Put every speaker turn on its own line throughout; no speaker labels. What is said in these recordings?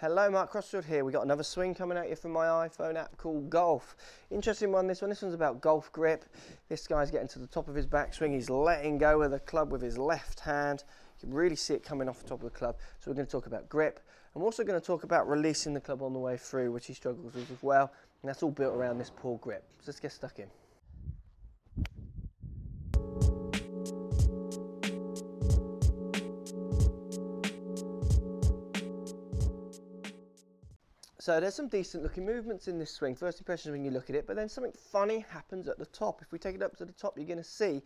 Hello, Mark Crossfield here. We got another swing coming at you from my iPhone app called Golf. Interesting one, this one. This one's about golf grip. This guy's getting to the top of his backswing. He's letting go of the club with his left hand. You can really see it coming off the top of the club. So we're going to talk about grip. I'm also going to talk about releasing the club on the way through, which he struggles with as well. And that's all built around this poor grip. So let's get stuck in. So there's some decent looking movements in this swing. First impressions when you look at it, but then something funny happens at the top. If we take it up to the top, you're going to see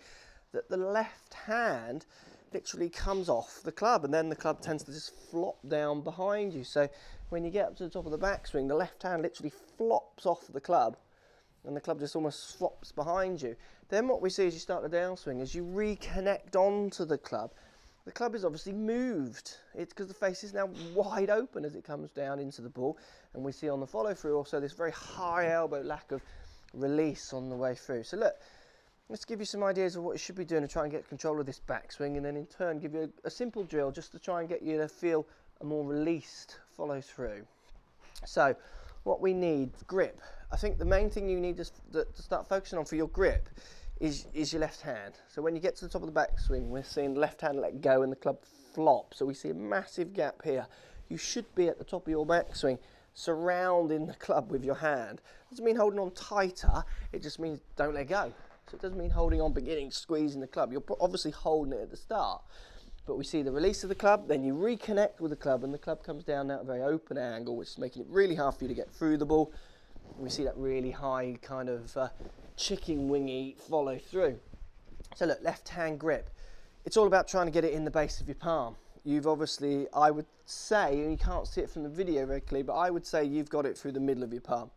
that the left hand literally comes off the club, and then the club tends to just flop down behind you. So when you get up to the top of the backswing, the left hand literally flops off the club, and the club just almost flops behind you. Then what we see as you start the downswing, as you reconnect onto the club is obviously moved. It's because the face is now wide open as it comes down into the ball. And we see on the follow through also this very high elbow lack of release on the way through. So look, let's give you some ideas of what you should be doing to try and get control of this backswing, and then in turn give you a simple drill just to try and get you to feel a more released follow through. So what we need, grip. I think the main thing you need to start focusing on for your grip is your left hand. So when you get to the top of the backswing, we're seeing the left hand let go and the club flop. So we see a massive gap here. You should be at the top of your backswing surrounding the club with your hand. Doesn't mean holding on tighter, it just means don't let go. So it doesn't mean holding on, beginning squeezing the club. You're obviously holding it at the start. But we see the release of the club, then you reconnect with the club, and the club comes down at a very open angle, which is making it really hard for you to get through the ball. And we see that really high kind of chicken wingy follow through. So look, left hand grip. It's all about trying to get it in the base of your palm. You've obviously, I would say, and you can't see it from the video very clearly, but I would say you've got it through the middle of your palm,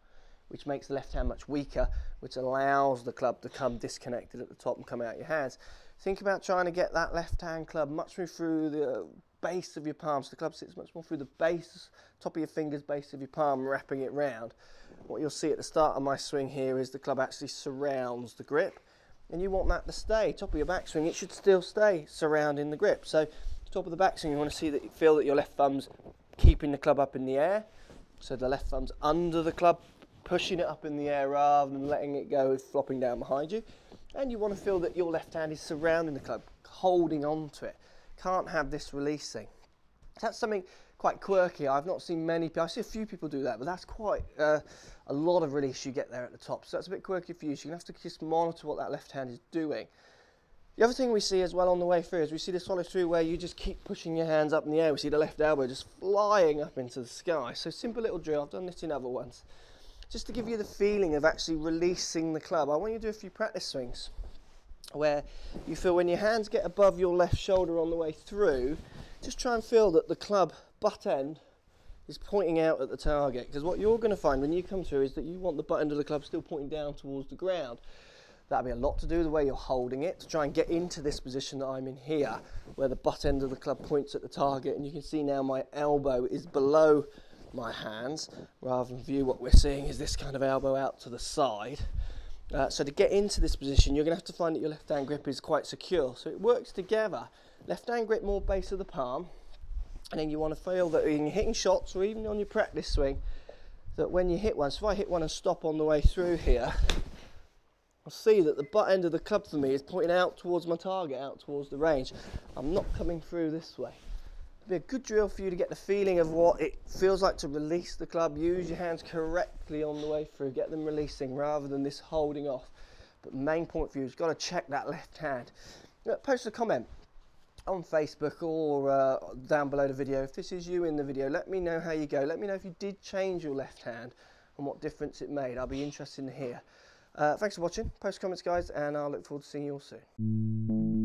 which makes the left hand much weaker, which allows the club to come disconnected at the top and come out your hands. Think about trying to get that left hand club much more through the base of your palm, so the club sits much more through the base, top of your fingers, base of your palm, wrapping it round. What you'll see at the start of my swing here is the club actually surrounds the grip, and you want that to stay. Top of your backswing, it should still stay surrounding the grip. So top of the backswing, you want to see that, feel that your left thumb's keeping the club up in the air. So the left thumb's under the club, pushing it up in the air rather than letting it go flopping down behind you. And you want to feel that your left hand is surrounding the club, holding on to it. Can't have this releasing. That's something quite quirky. I've not seen many people, I see a few people do that, but that's quite a lot of release you get there at the top. So that's a bit quirky for you. So you're going to have to just monitor what that left hand is doing. The other thing we see as well on the way through is we see this follow through where you just keep pushing your hands up in the air. We see the left elbow just flying up into the sky. So simple little drill. I've done this in other ones. Just to give you the feeling of actually releasing the club. I want you to do a few practice swings where you feel when your hands get above your left shoulder on the way through, just try and feel that the club butt end is pointing out at the target, because what you're going to find when you come through is that you want the butt end of the club still pointing down towards the ground. That'll be a lot to do with the way you're holding it, to try and get into this position that I'm in here, where the butt end of the club points at the target, and you can see now my elbow is below my hands, rather than view what we're seeing is this kind of elbow out to the side. So to get into this position, you're going to have to find that your left hand grip is quite secure. So it works together. Left hand grip more base of the palm, and then you want to feel that when you're hitting shots or even on your practice swing, that when you hit one, so if I hit one and stop on the way through here, I'll see that the butt end of the club for me is pointing out towards my target, out towards the range. I'm not coming through this way. It'll be a good drill for you to get the feeling of what it feels like to release the club. Use your hands correctly on the way through, get them releasing rather than this holding off. But the main point for you is you've got to check that left hand. Post a comment on Facebook or down below the video. If this is you in the video, let me know how you go. Let me know if you did change your left hand and what difference it made. I'll be interested to hear. Thanks for watching. Post comments, guys, and I'll look forward to seeing you all soon.